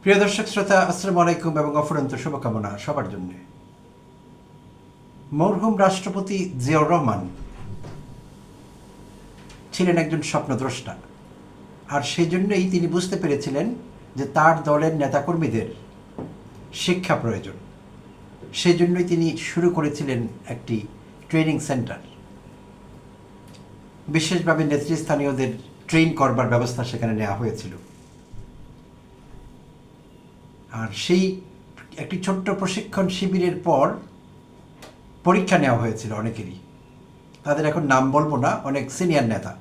প্রিয় দর্শক শ্রোতা, আসসালামু আলাইকুম এবং অফুরন্ত শুভকামনা সবার জন্য। মরহুম রাষ্ট্রপতি জিয়াউর রহমান ছিলেন একজন স্বপ্নদ্রষ্টা, আর সেজন্যই তিনি বুঝতে পেরেছিলেন যে তার দলের নেতাকর্মীদের শিক্ষা প্রয়োজন। সেজন্যই তিনি শুরু করেছিলেন একটি ট্রেনিং সেন্টার। বিশেষভাবে নেতৃস্থানীয়দের ট্রেন করবার ব্যবস্থা সেখানে নেওয়া হয়েছিল। আর সেই একটি ছোট্ট প্রশিক্ষণ শিবিরের পর পরীক্ষা নেওয়া হয়েছিল অনেকেরই। তাদের এখন নাম বলবো না, অনেক সিনিয়র নেতা,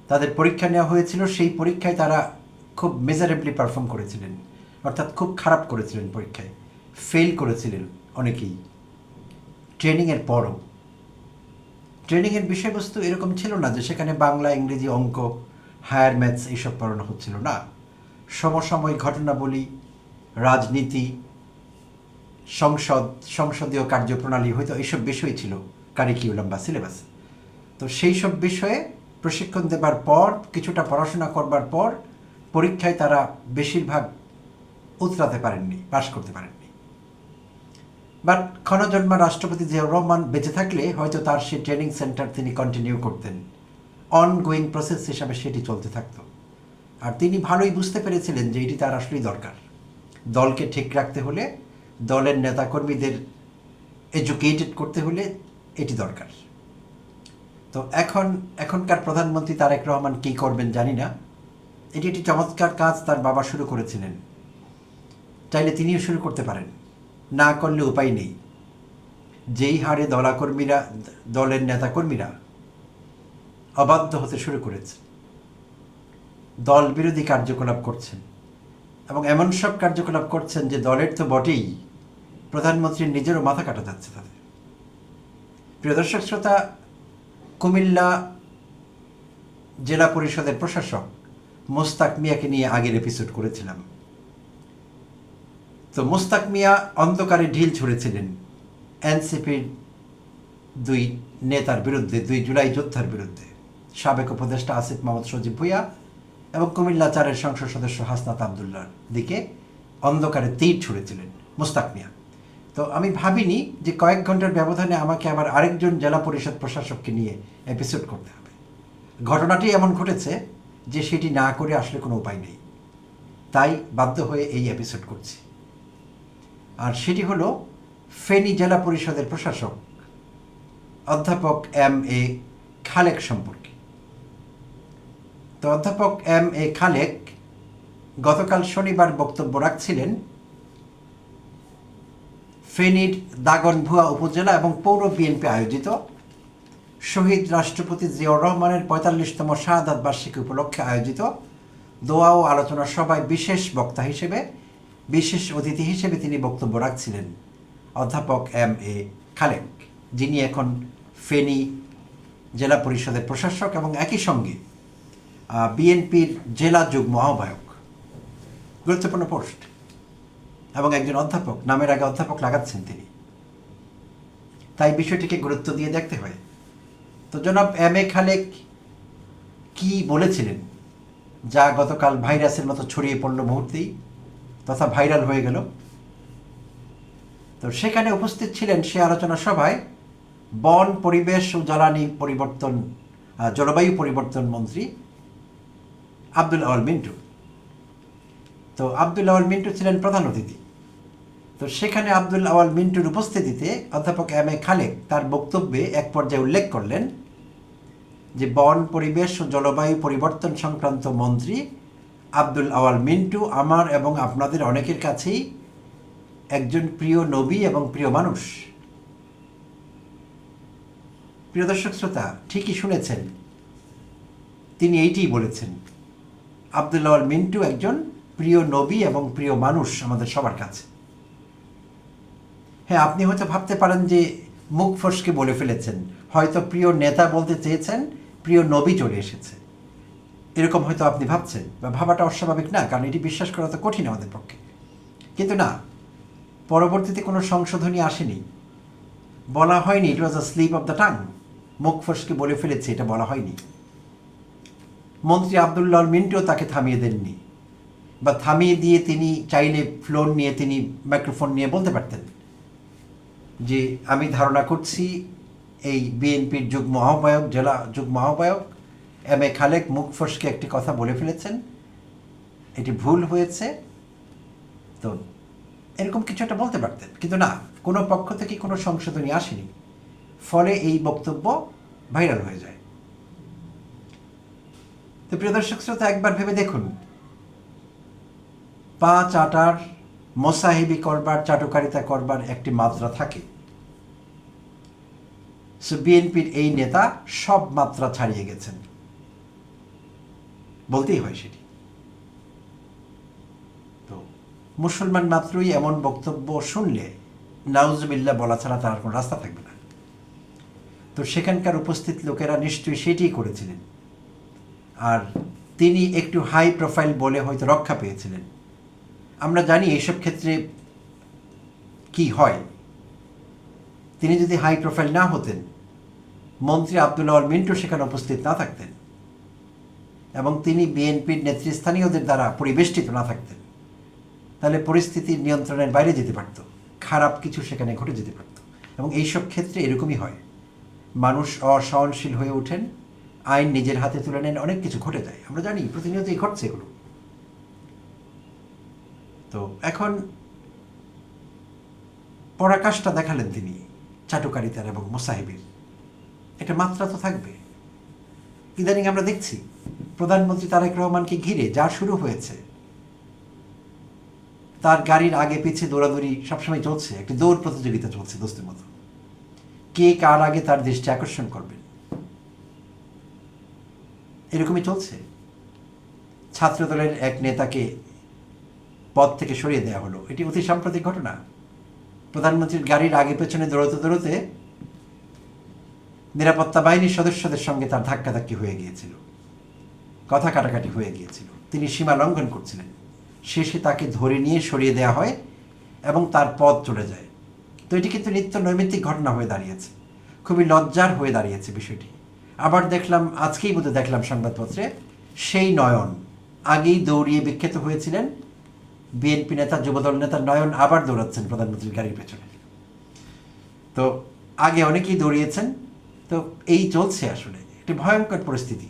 তাদের পরীক্ষা নেওয়া হয়েছিল। সেই পরীক্ষায় তারা খুব মেজারেবলি পারফর্ম করেছিলেন, অর্থাৎ খুব খারাপ করেছিলেন, পরীক্ষায় ফেল করেছিলেন অনেকেই। ট্রেনিংয়ের পরও ট্রেনিংয়ের বিষয়বস্তু এরকম ছিল না যে সেখানে বাংলা, ইংরেজি, অঙ্ক, হায়ার ম্যাথস এইসব পড়ানো হচ্ছিল না। সমসাময়িক ঘটনাবলী, রাজনীতি, সংসদীয় কার্যপ্রণালী, হয়তো এইসব বিষয় ছিল কারিকুলাম বা সিলেবাস। তো সেই সব বিষয়ে প্রশিক্ষণ দেবার পর, কিছুটা পড়াশোনা করবার পর পরীক্ষায় তারা বেশিরভাগ উতরাতে পারেননি, পাশ করতে পারেননি। বাট ক্ষণজন্মা রাষ্ট্রপতি জিয়াউর রহমান বেঁচে থাকলে হয়তো তার সেই ট্রেনিং সেন্টার তিনি কন্টিনিউ করতেন, অনগোয়িং প্রসেস হিসাবে সেটি চলতে থাকতো। আর তিনি ভালোই বুঝতে পেরেছিলেন যে এটি তার আসলেই দরকার। দলকে ঠিক রাখতে হলে, দলের নেতাকর্মীদের এডুকেটেড করতে হলে এটি দরকার। তো এখনকার প্রধানমন্ত্রী তারেক রহমান কী করবেন জানি না। এটি একটি চমৎকার কাজ তার বাবা শুরু করেছিলেন, চাইলে তিনিও শুরু করতে পারেন, না করলে উপায় নেই। যেই হারে দলের নেতাকর্মীরা অবাধ্য হতে শুরু করেছে, দল বিরোধী কার্যকলাপ করছেন, এবং এমন সব কার্যকলাপ করছেন যে দলের তো বটেই, প্রধানমন্ত্রীর নিজেরও মাথা কাটা যাচ্ছে তাদের। প্রিয় দর্শক শ্রোতা, কুমিল্লা জেলা পরিষদের প্রশাসক মোস্তাক মিয়াকে নিয়ে আগের এপিসোড করেছিলাম। তো মোস্তাক মিয়া অন্ধকারে ঢিল ছুঁড়েছিলেন এনসিপির দুই নেতার বিরুদ্ধে, 2 জুলাই যোদ্ধার বিরুদ্ধে, সাবেক উপদেষ্টা আসিফ মাহমুদ সজীব ভুঁইয়া এবং কুমিল্লা 4-এর সংসদ সদস্য হাসনাত আবদুল্লাহর দিকে অন্ধকারে তীর ছুঁড়েছিলেন মোস্তাক মিয়া। তো আমি ভাবিনি যে কয়েক ঘন্টার ব্যবধানে আমাকে আবার আরেকজন জেলা পরিষদ প্রশাসককে নিয়ে এপিসোড করতে হবে। ঘটনাটি এমন ঘটেছে যে সেটি না করে আসলে কোনো উপায় নেই, তাই বাধ্য হয়ে এই এপিসোড করছি। আর সেটি হলো ফেনী জেলা পরিষদের প্রশাসক অধ্যাপক M.A. খালেক সম্পর্কে। তো অধ্যাপক M.A. খালেক গতকাল শনিবার বক্তব্য রাখছিলেন ফেনীর দাগনভূঞা উপজেলা এবং পৌর বিএনপি আয়োজিত শহীদ রাষ্ট্রপতি জিয়াউর রহমানের 45তম শাহাদাত বার্ষিকী উপলক্ষে আয়োজিত দোয়া ও আলোচনা সভায় বিশেষ বক্তা হিসেবে, বিশেষ অতিথি হিসেবে তিনি বক্তব্য রাখছিলেন অধ্যাপক M.A. খালেক, যিনি এখন ফেনী জেলা পরিষদের প্রশাসক এবং একই সঙ্গে বিএনপির জেলা যুগ্ম আহ্বায়ক। গুরুত্বপূর্ণ পোস্ট, এবং একজন অধ্যাপক, নামের আগে অধ্যাপক লাগাচ্ছেন তিনি, তাই বিষয়টিকে গুরুত্ব দিয়ে দেখতে হয়। তো জনাব M.A. খালেক কি বলেছিলেন, যা গতকাল ভাইরাসের মতো ছড়িয়ে পড়ল মুহূর্তেই, তথা ভাইরাল হয়ে গেল। তো সেখানে উপস্থিত ছিলেন সে আলোচনা সভায় বন, পরিবেশ ও জলবায়ু পরিবর্তন মন্ত্রী আব্দুল আওয়াল মিন্টু। তো আব্দুল আওয়াল মিন্টু ছিলেন প্রধান অতিথি। তো সেখানে আব্দুল আওয়াল মিন্টুর উপস্থিতিতে অধ্যাপক M.A. খালেক তার বক্তব্যে এক পর্যায়ে উল্লেখ করলেন যে বন, পরিবেশ ও জলবায়ু পরিবর্তন সংক্রান্ত মন্ত্রী আব্দুল আওয়াল মিন্টু আমার এবং আপনাদের অনেকের কাছেই একজন প্রিয় নবী এবং প্রিয় মানুষ। প্রিয় দর্শক শ্রোতা, ঠিকই শুনেছেন, তিনি এইটিই বলেছেন। আব্দুল আওয়াল মিন্টু একজন প্রিয় নবী এবং প্রিয় মানুষ আমাদের সবার কাছে। হ্যাঁ, আপনি হয়তো ভাবতে পারেন যে মুখ ফসকে বলে ফেলেছেন, হয়তো প্রিয় নেতা বলতে চেয়েছেন, প্রিয় নবী চলে এসেছে, এরকম হয়তো আপনি ভাবছেন, বা ভাবাটা অস্বাভাবিক না, কারণ এটি বিশ্বাস করা তো কঠিন আমাদের পক্ষে। কিন্তু না, পরবর্তীতে কোনো সংশোধনী আসেনি, বলা হয়নি ইট ওয়াজ আ স্লিপ অফ দ্য টাং, মুখ ফসকে বলে ফেলেছে, এটা বলা হয়নি। মন্ত্রী আব্দুল আওয়াল মিন্টুও তাকে থামিয়ে দেননি। বা থামিয়ে দিয়ে তিনি চাইলে ফ্লোর নিয়ে তিনি মাইক্রোফোন নিয়ে বলতে পারতেন যে আমি ধারণা করছি এই বিএনপির যুগ্ম আহ্বায়ক, জেলা যুগ্ম আহ্বায়ক এম এ খালেক মুখ ফসকে একটি কথা বলে ফেলেছেন, এটি ভুল হয়েছে। তো এরকম কিছু একটা বলতে পারতেন, কিন্তু না, কোনো পক্ষ থেকে কোনো সংশোধনী আসেনি, ফলে এই বক্তব্য ভাইরাল হয়ে যায়। তো প্রিয় দর্শক শ্রোতা, একবার ভেবে দেখুন, পা চাটার, মোসাহিবি করবার, চাটুকারিতা করবার একটি মাত্রা থাকে। সো বিএনপির এই নেতা সব মাত্রা ছাড়িয়ে গেছেন, বলতেই হয় সেটি। তো মুসলমান মাত্রই এমন বক্তব্য শুনলে নাউজুবিল্লাহ বলা ছাড়া তার কোনো রাস্তা থাকবে না। তো সেখানকার উপস্থিত লোকেরা নিশ্চয়ই সেটিই করেছিলেন, আর তিনি একটু হাই প্রোফাইল বলে হয়তো রক্ষা পেয়েছিলেন। আমরা জানি এইসব ক্ষেত্রে কি হয়। তিনি যদি হাই প্রোফাইল না হতেন, মন্ত্রী আব্দুল্লাহ আল মিন্টু সেখানে উপস্থিত না থাকতেন, এবং তিনি বিএনপির নেতৃস্থানীয়দের দ্বারা পরিবেষ্টিত না থাকতেন, তাহলে পরিস্থিতির নিয়ন্ত্রণের বাইরে যেতে পারত, খারাপ কিছু সেখানে ঘটে যেতে পারত। এবং এইসব ক্ষেত্রে এরকমই হয়, মানুষ অসহনশীল হয়ে ওঠেন, আইন নিজের হাতে তুলে নেন, অনেক কিছু ঘটে যায়। আমরা জানি প্রতিনিয়তই ঘটছে এগুলো। তো এখন পরাকাষ্ঠা দেখালেন তিনি চাটুকারিতার এবং মোসাহিবের, এটা মাত্রা তো থাকবে। ইদানিং আমরা দেখছি প্রধানমন্ত্রী তারেক রহমানকে ঘিরে যা শুরু হয়েছে, তার গাড়ির আগে পিছে দৌড়াদৌড়ি সবসময় চলছে, একটি দৌড় প্রতিযোগিতা চলছে দোস্তের মতো, কে কার আগে তার দৃষ্টি আকর্ষণ করবেন, এরকমই চলছে। ছাত্রদলের এক নেতাকে পদ থেকে সরিয়ে দেওয়া হলো, এটি অতি সাম্প্রতিক ঘটনা। প্রধানমন্ত্রীর গাড়ির আগে পেছনে দৌড়তে দৌড়তে নিরাপত্তা বাহিনীর সদস্যদের সঙ্গে তার ধাক্কাধাক্কি হয়ে গিয়েছিল, কথা কাটাকাটি হয়ে গিয়েছিল, তিনি সীমা লঙ্ঘন করছিলেন। শেষে তাকে ধরে নিয়ে সরিয়ে দেওয়া হয় এবং তার পদ চলে যায়। তো এটি কিন্তু নিত্য নৈমিত্তিক ঘটনা হয়ে দাঁড়িয়েছে, খুবই লজ্জার হয়ে দাঁড়িয়েছে বিষয়টি। আবার দেখলাম, আজকেই বোধহয় দেখলাম সংবাদপত্রে, সেই নয়ন আগেই দৌড়িয়ে বিখ্যাত হয়েছিলেন বিএনপি নেতা, যুবদল নেতা নয়ন আবার দৌড়াচ্ছেন প্রধানমন্ত্রীর গাড়ির পেছনে। তো আগে অনেকেই দৌড়িয়েছেন। তো এই চলছে আসলে একটি ভয়ঙ্কর পরিস্থিতি।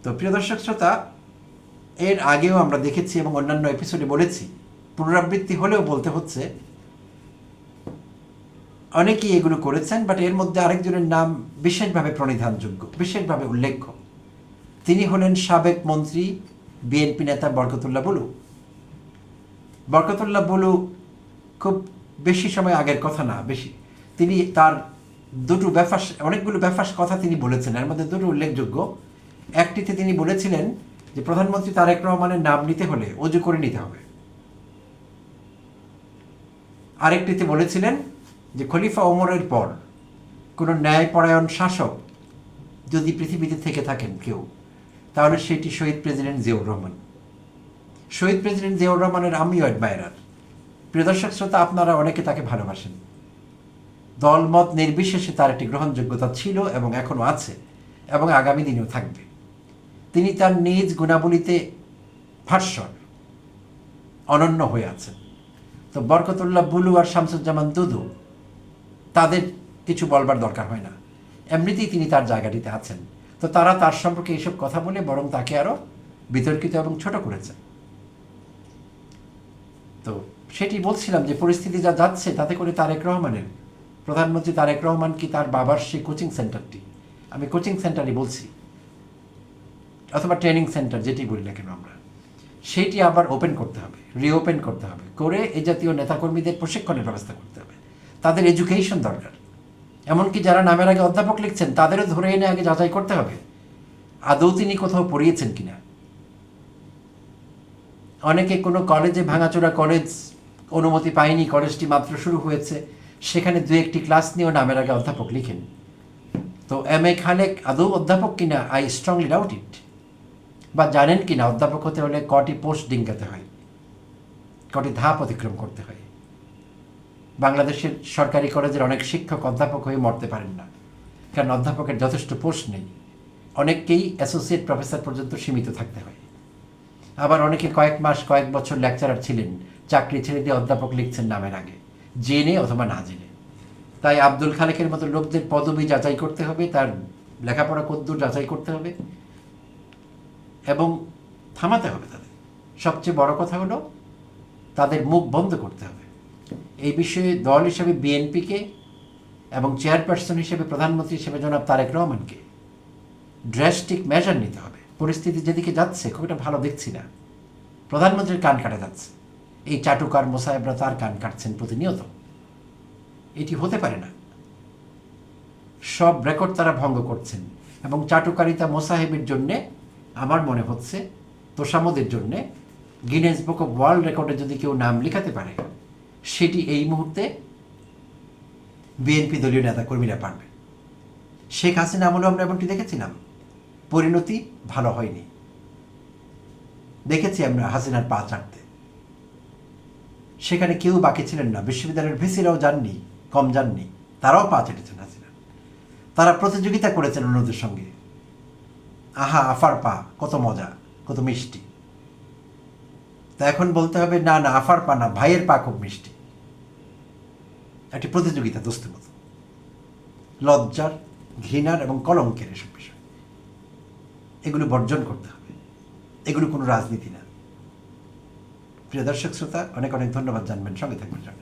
তো প্রিয় দর্শক শ্রোতা, এর আগেও আমরা দেখেছি এবং অন্যান্য এপিসোডে বলেছি, পুনরাবৃত্তি হলেও বলতে হচ্ছে, অনেকেই এগুলো করেছেন, বাট এর মধ্যে আরেকজনের নাম বিশেষভাবে প্রণিধানযোগ্য, বিশেষভাবে উল্লেখ্য। তিনি হলেন সাবেক মন্ত্রী, বিএনপি নেতা বরকতুল্লাহ বুলু। বরকতুল্লাহ বুলু খুব বেশি সময় আগের কথা না, তিনি তার অনেকগুলো ব্যাফাস কথা তিনি বলেছেন, এর মধ্যে দুটো উল্লেখযোগ্য। একটিতে তিনি বলেছিলেন যে প্রধানমন্ত্রী তারেক রহমানের নাম নিতে হলে অজু করে নিতে হবে। আরেকটিতে বলেছিলেন যে খলিফা ওমরের পর কোনো ন্যায়পরায়ণ শাসক যদি পৃথিবীতে থেকে থাকেন কেউ, তাহলে সেটি শহীদ প্রেসিডেন্ট জিয়াউর রহমান। শহীদ প্রেসিডেন্ট জিয়াউর রহমানের আমিও অ্যাডমায়ারার। প্রিয় দর্শক শ্রোতা, আপনারা অনেকে তাকে ভালোবাসেন। দলমত নির্বিশেষে তার একটি গ্রহণযোগ্যতা ছিল এবং এখনও আছে এবং আগামী দিনেও থাকবে। তিনি তার নিজ গুণাবলীতে ভাস্বর, অনন্য হয়ে আছেন। তো বরকতুল্লাহ বুলু আর শামসুজ্জামান দুদু, তাদের কিছু বলবার দরকার হয় না, এমনিতেই তিনি তার জায়গাটিতে আছেন। তো তারা তার সম্পর্কে এইসব কথা বলে বরং তাকে আরও বিতর্কিত এবং ছোট করেছে। তো সেটি বলছিলাম যে পরিস্থিতি যা যাচ্ছে, তাতে করে তারেক রহমানের, প্রধানমন্ত্রী তারেক রহমান কি তার বাবার সেই কোচিং সেন্টারটি, আমি কোচিং সেন্টারই বলছি, অথবা ট্রেনিং সেন্টার যেটি বলি না কেন আমরা, সেইটি আবার ওপেন করতে হবে, রিওপেন করতে হবে, করে এই জাতীয় নেতাকর্মীদের প্রশিক্ষণের ব্যবস্থা করতে হবে। তাদের এডুকেশন দরকার। এমনকি যারা নামের আগে অধ্যাপক লিখছেন, তাদেরও ধরে এনে আগে যাচাই করতে হবে আদৌ তিনি কোথাও পড়িয়েছেন কিনা। অনেকে কোনো কলেজে, ভাঙাচোরা কলেজ, অনুমতি পায়নি, কলেজটি মাত্র শুরু হয়েছে, সেখানে দু একটি ক্লাস নিয়েও নামের আগে অধ্যাপক লিখেন। তো এম এ খালেক আদৌ অধ্যাপক কিনা, আই স্ট্রংলি ডাউট ইট। বা জানেন কিনা অধ্যাপক হতে হলে কটি পোস্ট ডিঙ্গাতে হয়, কটি ধাপ অতিক্রম করতে হয়। বাংলাদেশের সরকারি কলেজের অনেক শিক্ষক অধ্যাপক হয়ে মরতে পারেন না, কারণ অধ্যাপকের যথেষ্ট পোস্ট নেই। অনেককেই অ্যাসোসিয়েট প্রফেসর পর্যন্ত সীমিত থাকতে হয়। আবার অনেকে কয়েক মাস কয়েক বছর লেকচারার ছিলেন, চাকরি ছেড়ে দিয়ে অধ্যাপক লিখছেন নামের আগে, জেনে অথবা না জেনে। তাই আব্দুল খালেকের মতো লোকদের পদবি যাচাই করতে হবে, তার লেখাপড়া কদ্দূর যাচাই করতে হবে এবং থামাতে হবে তাদের। সবচেয়ে বড় কথা হলো তাদের মুখ বন্ধ করতে হবে। এই বিষয়ে দল হিসেবে বিএনপিকে এবং চেয়ারপারসন হিসেবে প্রধানমন্ত্রী হিসেবে জনাব তারেক রহমানকে ড্রাস্টিক মেজার নিতে হবে। পরিস্থিতি যেদিকে যাচ্ছে খুব একটা ভালো দেখছি না। প্রধানমন্ত্রীর কান কাটা যাচ্ছে, এই চাটুকার মোসাহেবরা তার কান কাটছেন প্রতিনিয়ত। এটি হতে পারে না। সব রেকর্ড তারা ভঙ্গ করছেন এবং চাটুকারিতা মোসাহেবের জন্যে আমার মনে হচ্ছে তোষামদের জন্যে গিনেস বুক অফ ওয়ার্ল্ড রেকর্ডে যদি কেউ নাম লেখাতে পারে, সেটি এই মুহূর্তে বিএনপি দলীয় নেতাকর্মীরা পারবে। শেখ হাসিনা আমলেও আমরা এমনটি দেখেছিলাম, পরিণতি ভালো হয়নি। দেখেছি আমরা হাসিনার পা চাটতে, সেখানে কেউ বাকি ছিলেন না। বিশ্ববিদ্যালয়ের ভিসিরাও যাননি, কম যাননি, তারাও পা চেটেছেন হাসিনা। তারা প্রতিযোগিতা করেছেন অন্যদের সঙ্গে, আহা আফার পা কত মজা, কত মিষ্টি। তা এখন বলতে হবে না না, আফার পা না, ভাইয়ের পা খুব মিষ্টি। একটি প্রতিযোগিতা দোস্তের মতো। লজ্জার, ঘৃণার এবং কলঙ্কের এসব বিষয়, এগুলো বর্জন করতে হবে। এগুলো কোনো রাজনীতি না। প্রিয় দর্শক শ্রোতা, অনেক অনেক ধন্যবাদ জানবেন, সঙ্গে থাকবেন জন্য।